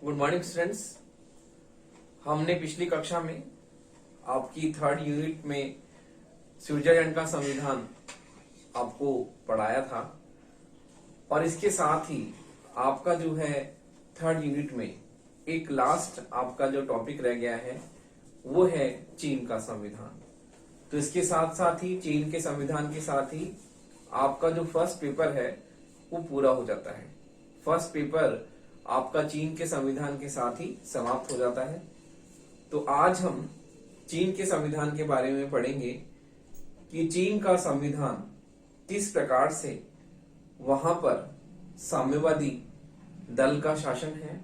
Good morning students. हमने पिछली कक्षा में आपकी थर्ड यूनिट में स्विट्जरलैंड का संविधान आपको पढ़ाया था और इसके साथ ही आपका जो है थर्ड यूनिट में एक लास्ट आपका जो टॉपिक रह गया है वो है चीन का संविधान। तो इसके साथ साथ ही चीन के संविधान के साथ ही आपका जो फर्स्ट पेपर है वो पूरा हो जाता है। फर्स्ट पेपर आपका चीन के संविधान के साथ ही समाप्त हो जाता है। तो आज हम चीन के संविधान के बारे में पढ़ेंगे कि चीन का संविधान किस प्रकार से वहां पर साम्यवादी दल का शासन है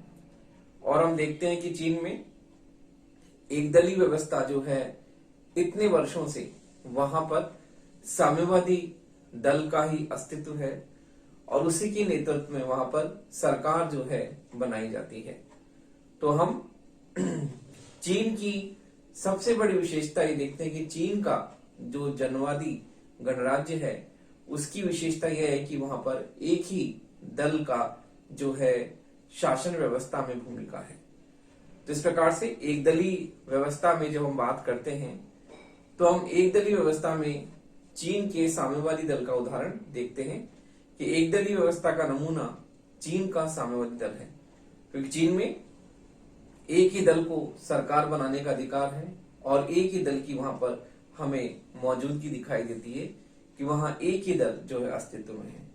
और हम देखते हैं कि चीन में एक दलीय व्यवस्था जो है इतने वर्षों से वहां पर साम्यवादी दल का ही अस्तित्व है और उसी के नेतृत्व में वहां पर सरकार जो है बनाई जाती है। तो हम चीन की सबसे बड़ी विशेषता ये देखते हैं कि चीन का जो जनवादी गणराज्य है उसकी विशेषता यह है कि वहां पर एक ही दल का जो है शासन व्यवस्था में भूमिका है। तो इस प्रकार से एक दलीय व्यवस्था में जब हम बात करते हैं तो हम एक दलीय व्यवस्था में चीन के साम्यवादी दल का उदाहरण देखते हैं कि एक दलीय व्यवस्था का नमूना चीन का साम्यवादी दल है, क्योंकि चीन में एक ही दल को सरकार बनाने का अधिकार है और एक ही दल की वहां पर हमें मौजूदगी दिखाई देती है कि वहां एक ही दल जो है अस्तित्व में है।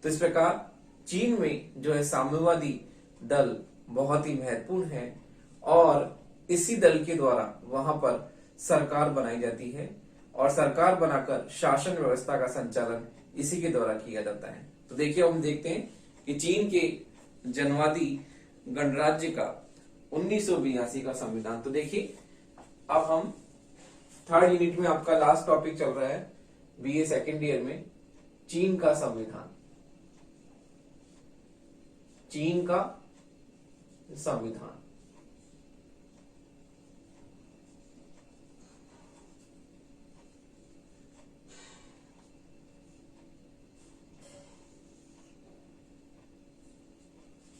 तो इस प्रकार चीन में जो है साम्यवादी दल बहुत ही महत्वपूर्ण है और इसी दल के द्वारा वहां पर सरकार बनाई जाती है और सरकार बनाकर शासन व्यवस्था का संचालन इसी के द्वारा किया जाता है। तो देखिए हम देखते हैं कि चीन के जनवादी गणराज्य का 1982 का संविधान। तो देखिए अब हम थर्ड यूनिट में आपका लास्ट टॉपिक चल रहा है बीए सेकेंड ईयर में चीन का संविधान। चीन का संविधान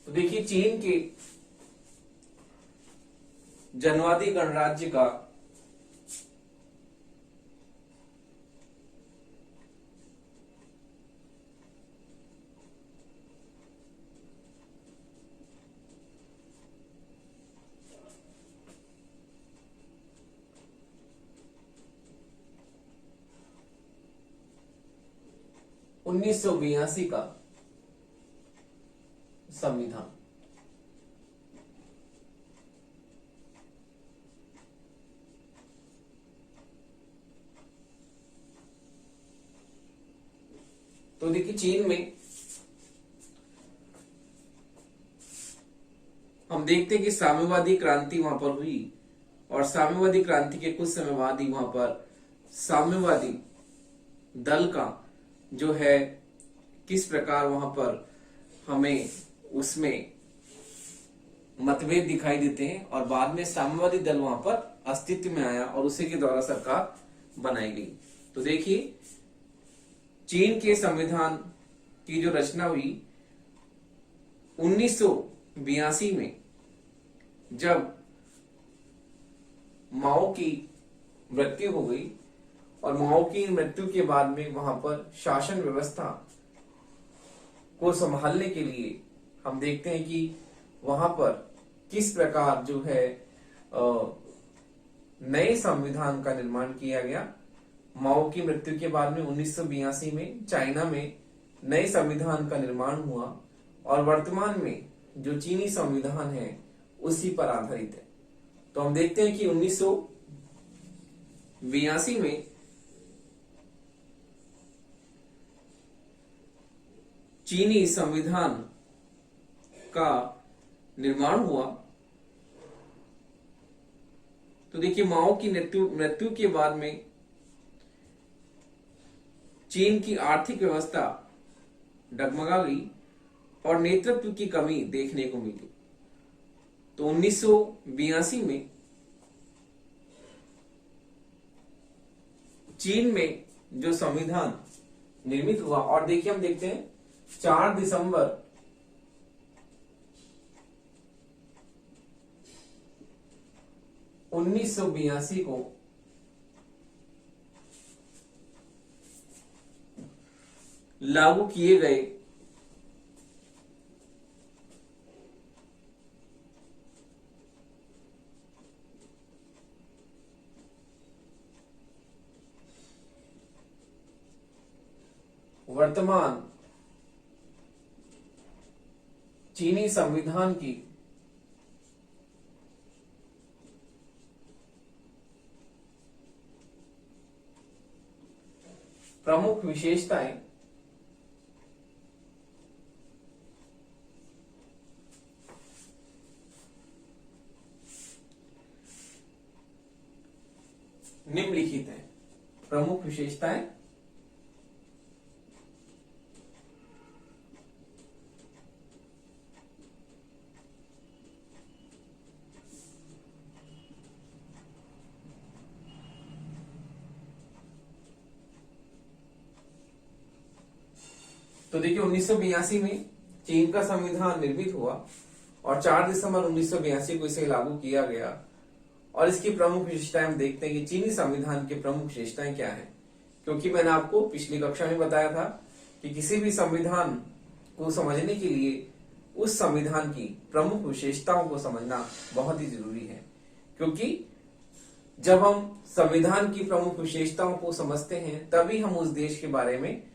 तो देखिए चीन के जनवादी गणराज्य का उन्नीस सौ बयासी का संविधान। तो देखिए चीन में हम देखते हैं कि साम्यवादी क्रांति वहां पर हुई और साम्यवादी क्रांति के कुछ समय बाद ही वहां पर साम्यवादी दल का जो है किस प्रकार वहां पर हमें उसमें मतभेद दिखाई देते हैं और बाद में साम्यवादी दल वहां पर अस्तित्व में आया और उसी के द्वारा सरकार बनाई गई। तो देखिए चीन के संविधान की जो रचना हुई 1982 में जब माओ की मृत्यु हो गई और माओ की मृत्यु के बाद में वहां पर शासन व्यवस्था को संभालने के लिए हम देखते हैं कि वहां पर किस प्रकार जो है नए संविधान का निर्माण किया गया। माओ की मृत्यु के बाद में 1982 में चाइना में नए संविधान का निर्माण हुआ और वर्तमान में जो चीनी संविधान है उसी पर आधारित है। तो हम देखते हैं कि 1982 में चीनी संविधान का निर्माण हुआ। तो देखिए माओ की मृत्यु के बाद में चीन की आर्थिक व्यवस्था डगमगा गई और नेतृत्व की कमी देखने को मिली। तो 1982 में चीन में जो संविधान निर्मित हुआ और देखिए हम देखते हैं 4 दिसंबर 1982 को लागू किए गए वर्तमान चीनी संविधान की प्रमुख विशेषताएं निम्नलिखित हैं। प्रमुख विशेषताएं तो देखिए 1982 में चीन का संविधान निर्मित हुआ और 4 दिसंबर 1982 को इसे लागू किया गया। और इसकी प्रमुख विशेषताएं हम देखते हैं कि चीनी संविधान की प्रमुख विशेषताएं क्या हैं। क्योंकि मैंने आपको पिछली कक्षा में बताया था कि किसी भी संविधान को समझने के लिए उस संविधान की प्रमुख विशेषताओं को समझना बहुत ही जरूरी है। क्योंकि जब हम संविधान की प्रमुख विशेषताओं को समझते हैं तभी हम उस देश के बारे में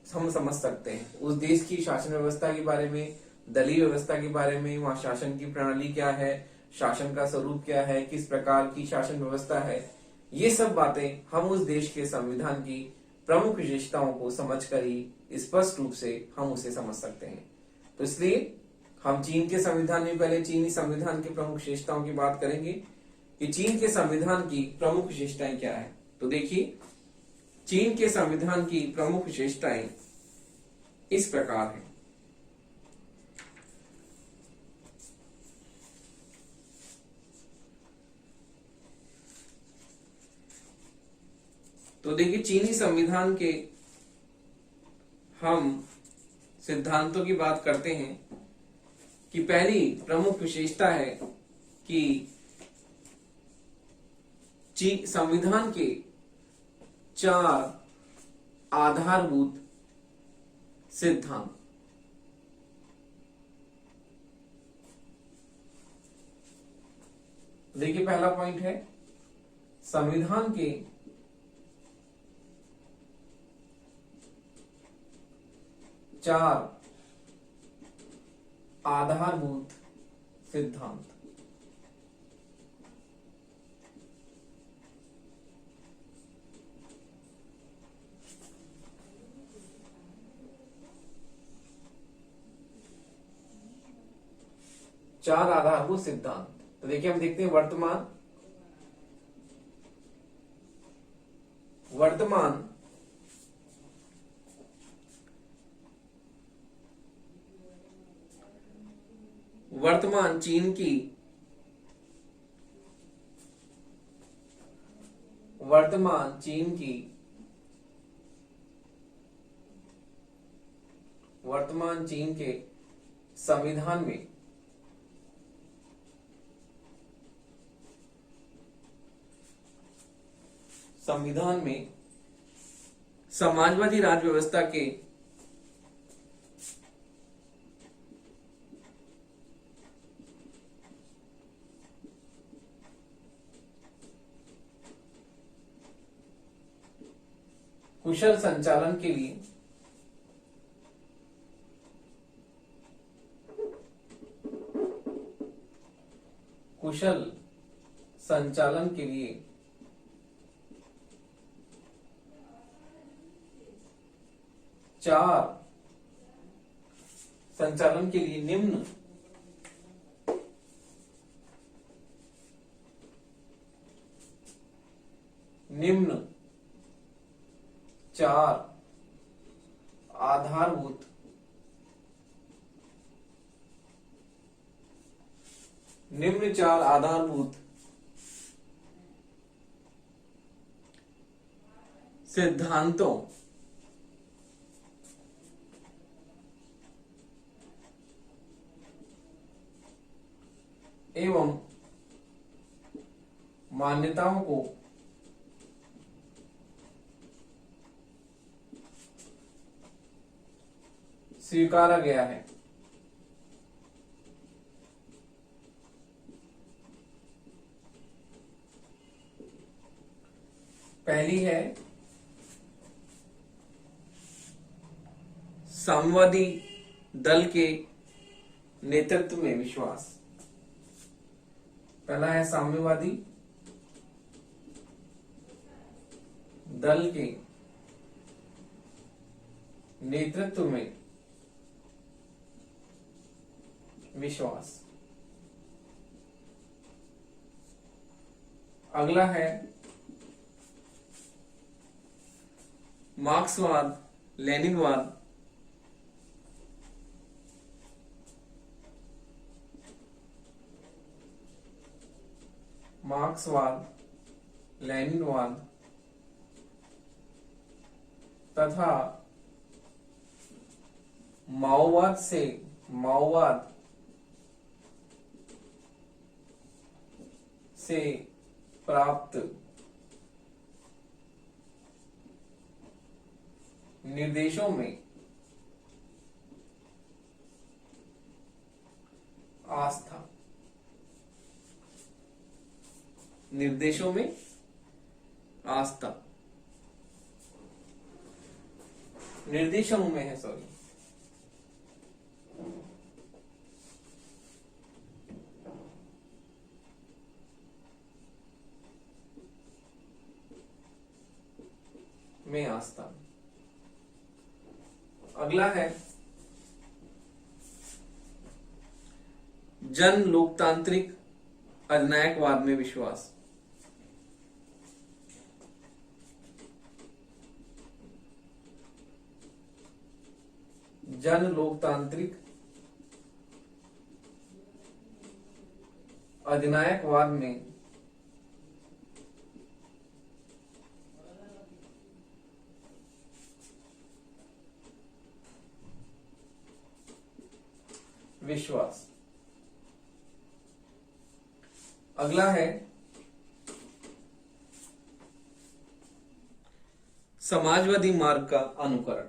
हम समझ सकते हैं, उस देश की शासन व्यवस्था के बारे में, दलीय व्यवस्था के बारे में, वहां शासन की प्रणाली क्या है, शासन का स्वरूप क्या है, किस प्रकार की शासन व्यवस्था है। ये सब बातें हम उस देश के संविधान की प्रमुख विशेषताओं को समझकर ही स्पष्ट रूप से हम उसे समझ सकते हैं। तो इसलिए हम चीन के संविधान में पहले चीनी संविधान की प्रमुख विशेषताओं की बात करेंगे कि चीन के संविधान की प्रमुख विशेषताएं क्या है। तो देखिए चीन के संविधान की प्रमुख विशेषताएं इस प्रकार हैं। तो देखिए चीनी संविधान के हम सिद्धांतों की बात करते हैं कि पहली प्रमुख विशेषता है कि संविधान के 4 आधारभूत सिद्धांत। देखिए पहला पॉइंट है संविधान के 4 आधारभूत सिद्धांत। चार आधारभूत सिद्धांत। तो देखिए हम देखते हैं वर्तमान चीन की वर्तमान चीन के संविधान में समाजवादी राज्य व्यवस्था के कुशल संचालन के लिए निम्न 4 आधारभूत सिद्धांतों एवं मान्यताओं को स्वीकारा गया है। पहली है साम्यवादी दल के नेतृत्व में विश्वास। पहला है साम्यवादी दल के नेतृत्व में विश्वास। अगला है मार्क्सवाद लेनिनवाद मार्क्सवाद लेनिनवाद तथा माओवाद से प्राप्त निर्देशों में आस्था। निर्देशों में आस्था, निर्देशों में है, सॉरी, में आस्था। अगला है जन लोकतांत्रिक अधिनायकवाद में विश्वास। जन लोकतांत्रिक अधिनायकवाद में विश्वास। अगला है समाजवादी मार्ग का अनुकरण।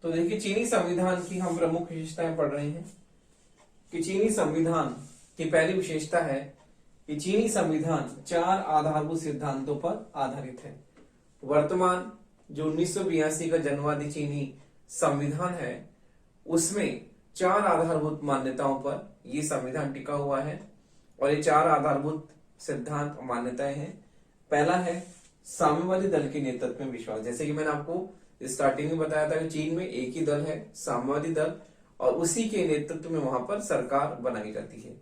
तो देखिए, चीनी संविधान की हम प्रमुख विशेषताएं पढ़ रहे हैं कि चीनी संविधान की पहली विशेषता है कि चीनी संविधान 4 आधारभूत सिद्धांतों पर आधारित है। वर्तमान जो 1982 का जनवादी चीनी संविधान है, उसमें 4 आधारभूत मान्यताओं पर यह संविधान टिका हुआ है और ये 4 आधारभूत सिद्धांत मान्यताएं हैं। पहला है साम्यवादी दल के नेतृत्व में विश्वास। जैसे कि मैंने आपको स्टार्टिंग में बताया था कि चीन में एक ही दल है, साम्यवादी दल, और उसी के नेतृत्व में वहां पर सरकार बनाई जाती है।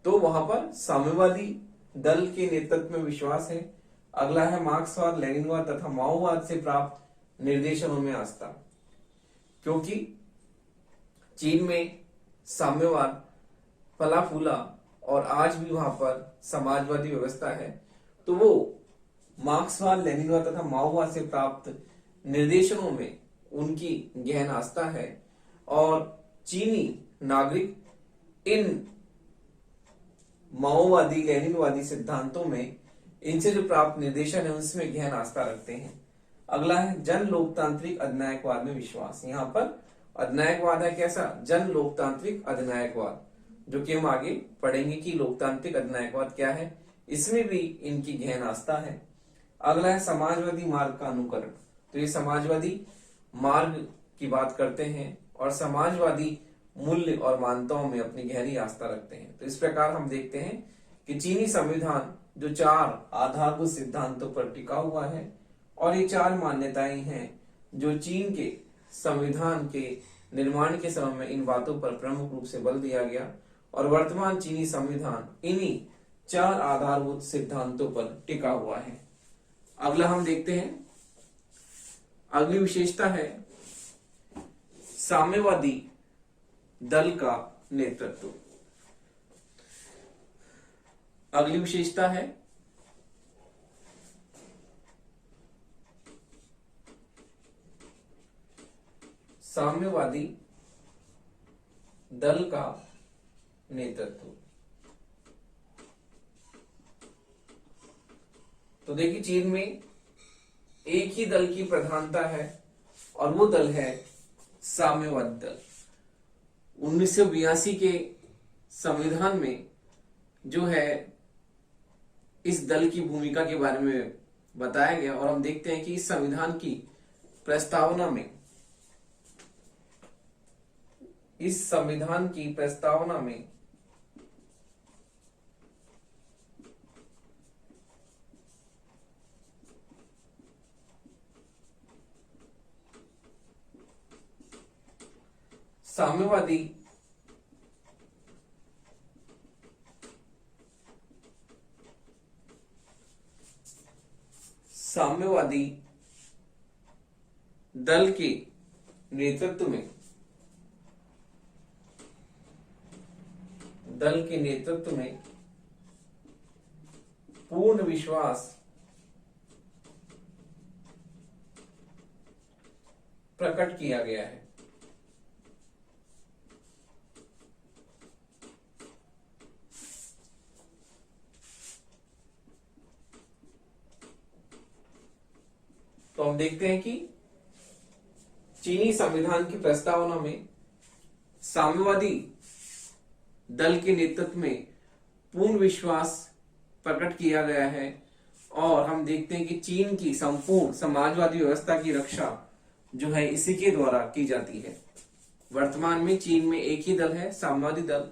तो वहां पर साम्यवादी दल के नेतृत्व में विश्वास है। अगला है मार्क्सवाद लेनिनवाद तथा माओवाद से प्राप्त निर्देशों में आस्था। क्योंकि चीन में साम्यवाद फला फूला और आज भी वहां पर समाजवादी व्यवस्था है, तो वो मार्क्सवाद लेनिनवाद तथा माओवाद से प्राप्त निर्देशों में उनकी गहन आस्था है और चीनी नागरिक इन माओवादी लेनिनवादी सिद्धांतों में इनसे जो प्राप्त निर्देशन है उसमें गहन आस्था रखते हैं। अगला है जन लोकतांत्रिक अधिनायकवाद में विश्वास। यहाँ पर अधिनायकवाद है कैसा? जन लोकतांत्रिक अधिनायकवाद, जो कि हम आगे पढ़ेंगे कि लोकतांत्रिक अधिनायकवाद क्या है, इसमें भी इनकी गहन आस्था है। अगला है समाजवादी मार्ग का अनुकरण। तो ये समाजवादी मार्ग की बात करते हैं और समाजवादी मूल्य और मान्यताओं में अपनी गहरी आस्था रखते हैं। तो इस प्रकार हम देखते हैं कि चीनी संविधान जो 4 आधारभूत सिद्धांतों पर टिका हुआ है और ये 4 मान्यताएं हैं जो चीन के संविधान के निर्माण के समय में इन बातों पर प्रमुख रूप से बल दिया गया और वर्तमान चीनी संविधान इन्हीं 4 आधारभूत सिद्धांतों पर टिका हुआ है। अगला हम देखते हैं, अगली विशेषता है साम्यवादी दल का नेतृत्व। अगली विशेषता है साम्यवादी दल का नेतृत्व। तो देखिए, चीन में एक ही दल की प्रधानता है और वो दल है साम्यवादी दल। 1982 के संविधान में जो है इस दल की भूमिका के बारे में बताया गया, और हम देखते हैं कि इस संविधान की प्रस्तावना में साम्यवादी दल के नेतृत्व में पूर्ण विश्वास प्रकट किया गया है। तो हम देखते हैं कि चीनी संविधान की प्रस्तावना में साम्यवादी दल के नेतृत्व में पूर्ण विश्वास प्रकट किया गया है, और हम देखते हैं कि चीन की संपूर्ण समाजवादी व्यवस्था की रक्षा जो है इसी के द्वारा की जाती है। वर्तमान में चीन में एक ही दल है, साम्यवादी दल,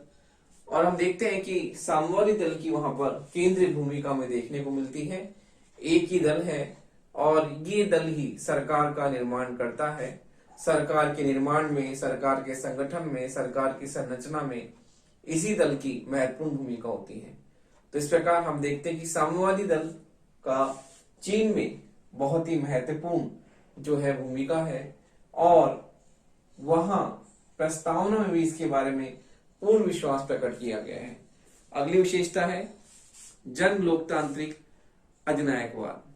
और हम देखते हैं कि साम्यवादी दल की वहां पर केंद्रीय भूमिका में देखने को मिलती है। एक ही दल है और ये दल ही सरकार का निर्माण करता है। सरकार के निर्माण में, सरकार के संगठन में, सरकार की संरचना में इसी दल की महत्वपूर्ण भूमिका होती है। तो इस प्रकार हम देखते हैं कि साम्यवादी दल का चीन में बहुत ही महत्वपूर्ण जो है भूमिका है, और वहां प्रस्तावना में भी इसके बारे में पूर्ण विश्वास प्रकट किया गया है। अगली विशेषता है जन लोकतांत्रिक अधिनायकवाद।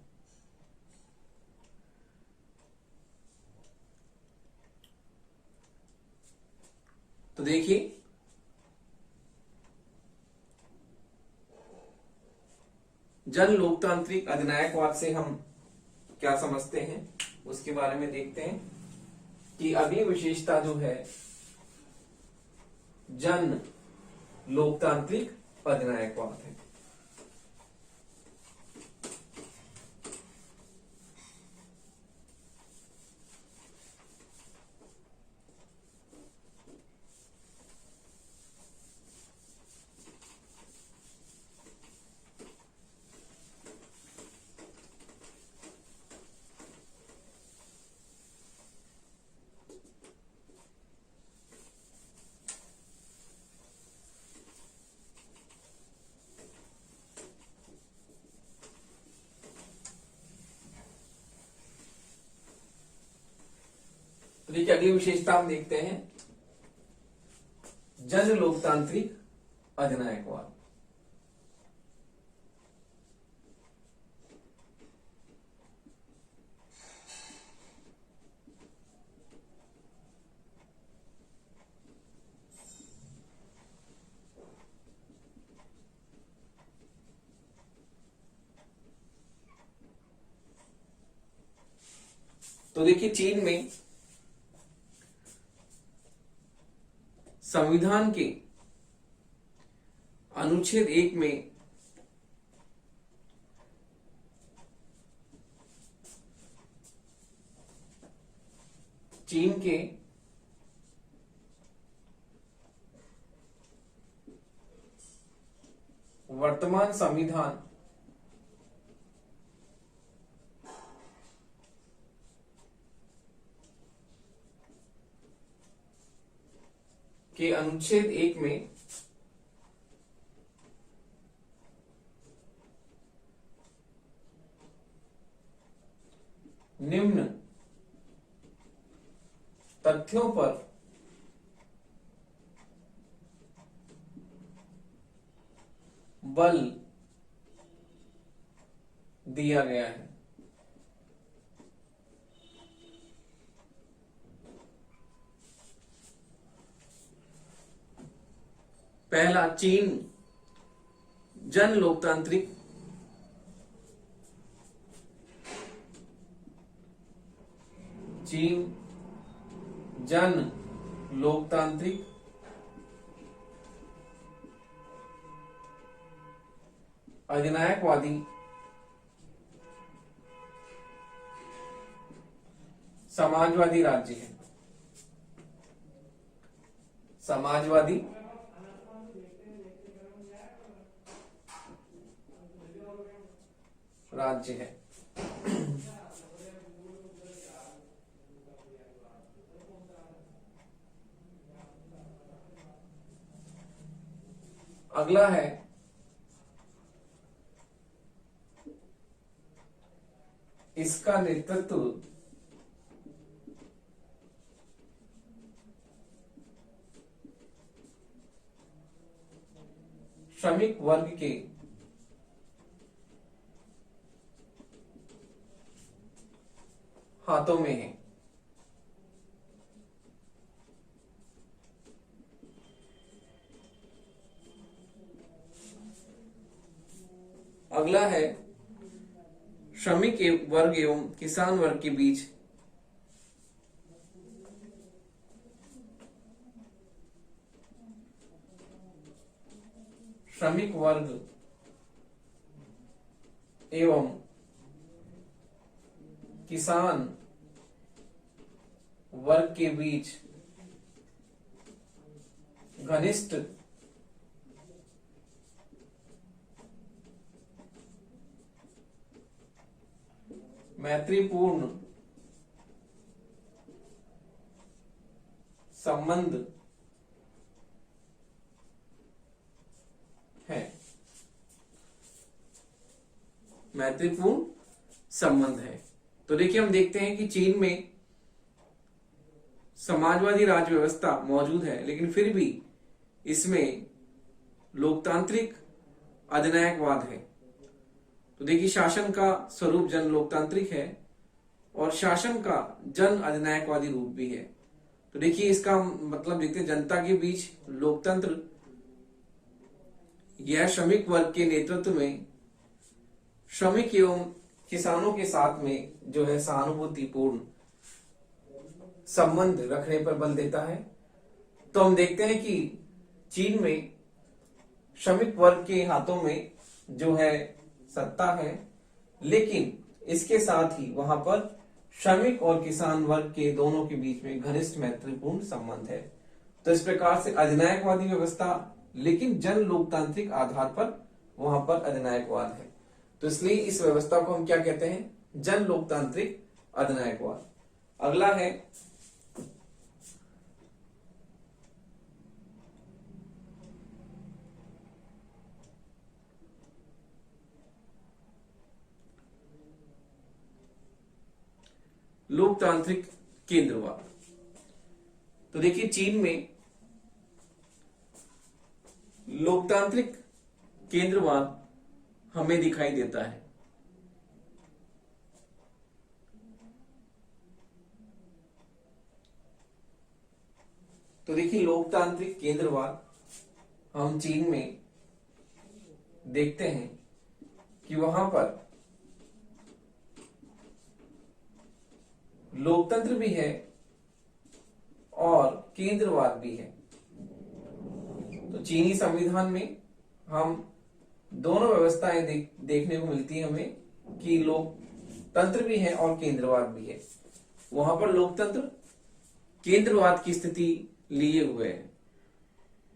तो देखिए, जन लोकतांत्रिक अधिनायकवाद से हम क्या समझते हैं उसके बारे में देखते हैं कि अगली विशेषता जो है जन लोकतांत्रिक अधिनायकवाद है। तो देखिए, अगली विशेषता हम देखते हैं जन लोकतांत्रिक अधिनायकवाद। तो देखिए, चीन में संविधान के अनुच्छेद 1 में चीन के वर्तमान संविधान के अनुच्छेद 1 में निम्न तथ्यों पर बल दिया गया है। पहला, चीन जन लोकतांत्रिक चीन जन लोकतांत्रिक अधिनायकवादी समाजवादी राज्य है। समाजवादी राज्य है। अगला है इसका नेतृत्व श्रमिक वर्ग के हाथों में है। अगला है श्रमिक वर्ग एवं किसान वर्ग के बीच श्रमिक वर्ग एवं किसान वर्ग के बीच घनिष्ठ मैत्रीपूर्ण संबंध है। मैत्रीपूर्ण संबंध है। तो देखिए, हम देखते हैं कि चीन में समाजवादी राज्य व्यवस्था मौजूद है, लेकिन फिर भी इसमें लोकतांत्रिक अधिनायकवाद है। तो देखिए, शासन का स्वरूप जन लोकतांत्रिक है और शासन का जन अधिनायकवादी रूप भी है। तो देखिए, इसका मतलब देखते हैं, जनता के बीच लोकतंत्र यह श्रमिक वर्ग के नेतृत्व में श्रमिक एवं किसानों के साथ में जो है सहानुभूतिपूर्ण संबंध रखने पर बल देता है। तो हम देखते हैं कि चीन में श्रमिक वर्ग के हाथों में जो है सत्ता है, लेकिन इसके साथ ही वहां पर श्रमिक और किसान वर्ग के दोनों के बीच में घनिष्ठ मैत्रीपूर्ण संबंध है। तो इस प्रकार से अधिनायकवादी व्यवस्था, लेकिन जन लोकतांत्रिक आधार पर वहां पर अधिनायकवाद है। तो इसलिए इस व्यवस्था को हम क्या कहते हैं? जन लोकतांत्रिक अधिनायकवाद। अगला है लोकतांत्रिक केंद्रवाद। तो देखिए, चीन में लोकतांत्रिक केंद्रवाद हमें दिखाई देता है। तो देखिए, लोकतांत्रिक केंद्रवाद हम चीन में देखते हैं कि वहां पर लोकतंत्र भी है और केंद्रवाद भी है। तो चीनी संविधान में हम दोनों व्यवस्थाएं देखने को मिलती है हमें कि लोकतंत्र भी है और केंद्रवाद भी है। वहां पर लोकतंत्र केंद्रवाद की स्थिति लिए हुए है।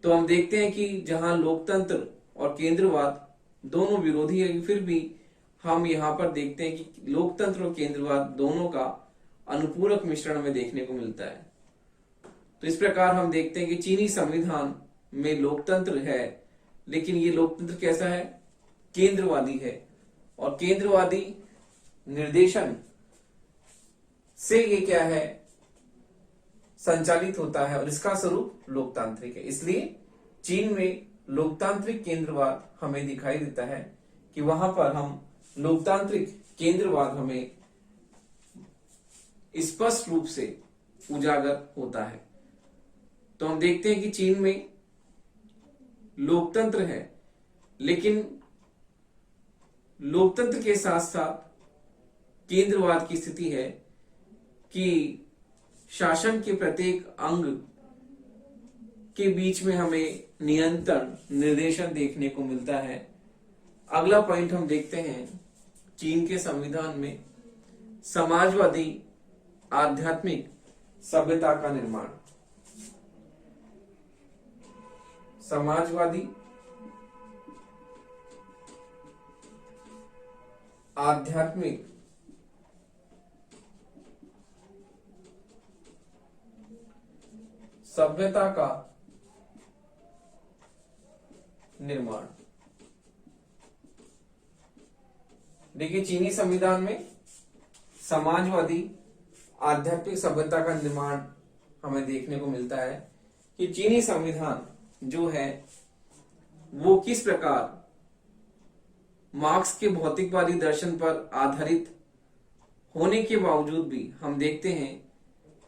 तो हम देखते हैं कि जहां लोकतंत्र और केंद्रवाद दोनों विरोधी है, फिर भी हम यहाँ पर देखते हैं कि लोकतंत्र और केंद्रवाद दोनों का अनुपूरक मिश्रण में देखने को मिलता है। तो इस प्रकार हम देखते हैं कि चीनी संविधान में लोकतंत्र है, लेकिन ये लोकतंत्र कैसा है? केंद्रवादी है, और केंद्रवादी निर्देशन से ये क्या है? संचालित होता है, और इसका स्वरूप लोकतांत्रिक है। इसलिए चीन में लोकतांत्रिक केंद्रवाद हमें दिखाई देता है कि वहां पर हम लोकतांत्रिक केंद्रवाद हमें स्पष्ट रूप से उजागर होता है। तो हम देखते हैं कि चीन में लोकतंत्र है, लेकिन लोकतंत्र के साथ साथ केंद्रवाद की स्थिति है कि शासन के प्रत्येक अंग के बीच में हमें नियंत्रण निर्देशन देखने को मिलता है। अगला पॉइंट हम देखते हैं, चीन के संविधान में समाजवादी आध्यात्मिक सभ्यता का निर्माण। समाजवादी आध्यात्मिक सभ्यता का निर्माण। देखिए, चीनी संविधान में समाजवादी आध्यात्मिक सभ्यता का निर्माण हमें देखने को मिलता है कि चीनी संविधान जो है वो किस प्रकार मार्क्स के भौतिकवादी दर्शन पर आधारित होने के बावजूद भी हम देखते हैं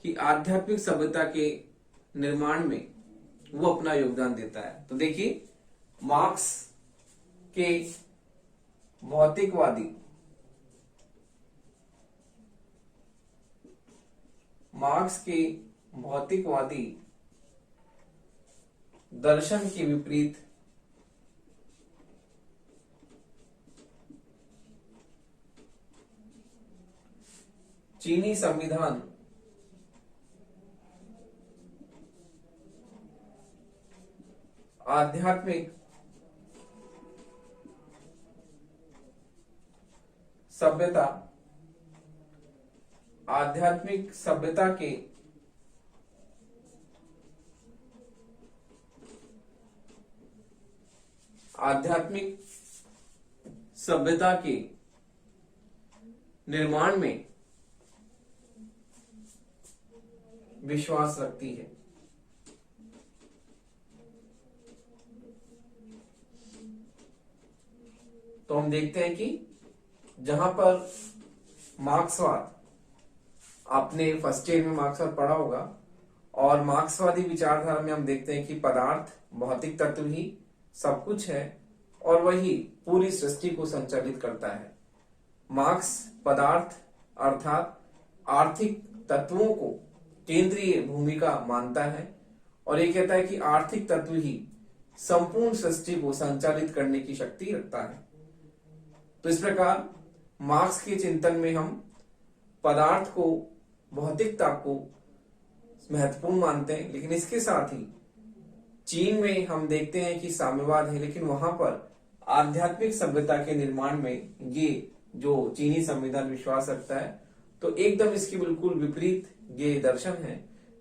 कि आध्यात्मिक सभ्यता के निर्माण में वो अपना योगदान देता है। तो देखिए, मार्क्स के भौतिकवादी दर्शन के विपरीत चीनी संविधान आध्यात्मिक सभ्यता के निर्माण में विश्वास रखती है। तो हम देखते हैं कि जहां पर मार्क्सवाद, आपने फर्स्ट ईयर में मार्क्सवाद पढ़ा होगा, और मार्क्सवादी विचारधारा में हम देखते हैं कि पदार्थ, भौतिक तत्व ही सब कुछ है और वही पूरी सृष्टि को संचालित करता है। मार्क्स पदार्थ अर्थात आर्थिक तत्वों को केंद्रीय भूमिका मानता है और ये कहता है कि आर्थिक तत्व ही संपूर्ण सृष्टि को संचालित करने की शक्ति रखता है। तो इस प्रकार मार्क्स के चिंतन में हम पदार्थ को, भौतिकता को महत्वपूर्ण मानते हैं, लेकिन इसके साथ ही चीन में हम देखते हैं कि साम्यवाद है, लेकिन वहां पर आध्यात्मिक सभ्यता के निर्माण में ये जो चीनी संविधान विश्वास रखता है, तो एकदम इसकी बिल्कुल विपरीत ये दर्शन है।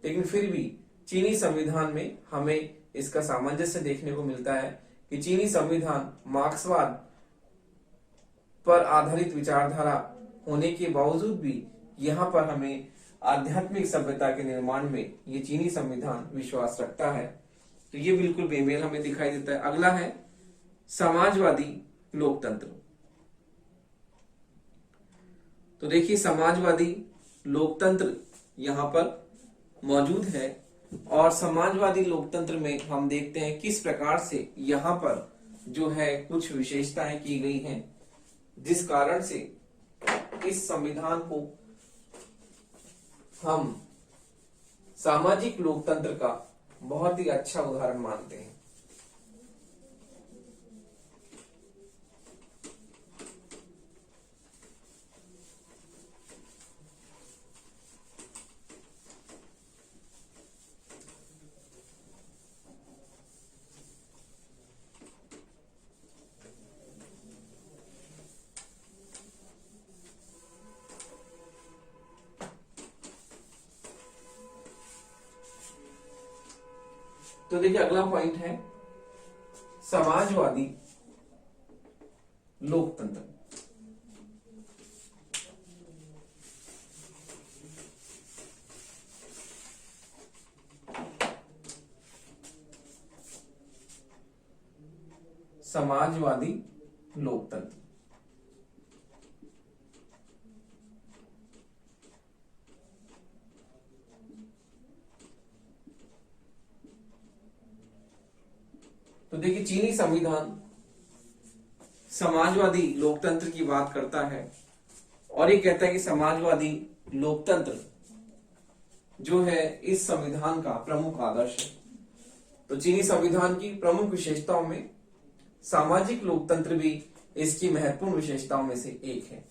लेकिन फिर भी चीनी संविधान में हमें इसका सामंजस्य देखने को मिलता है कि चीनी संविधान मार्क्सवाद पर आधारित विचारधारा होने के बावजूद भी यहाँ पर हमें आध्यात्मिक सभ्यता के निर्माण में ये चीनी संविधान विश्वास रखता है। तो ये बिल्कुल बेमेल हमें दिखाई देता है। अगला है समाजवादी लोकतंत्र। तो देखिए, समाजवादी लोकतंत्र यहाँ पर मौजूद है और समाजवादी लोकतंत्र में हम देखते हैं किस प्रकार से यहाँ पर जो है कुछ विशेषताएं की गई हैं, जिस कारण से इस संविधान को हम सामाजिक लोकतंत्र का बहुत ही अच्छा उदाहरण मानते हैं। तो देखिए, अगला पॉइंट है समाजवादी लोकतंत्र। समाजवादी लोकतंत्र तो देखिए, चीनी संविधान समाजवादी लोकतंत्र की बात करता है और ये कहता है कि समाजवादी लोकतंत्र जो है इस संविधान का प्रमुख आदर्श है। तो चीनी संविधान की प्रमुख विशेषताओं में सामाजिक लोकतंत्र भी इसकी महत्वपूर्ण विशेषताओं में से एक है।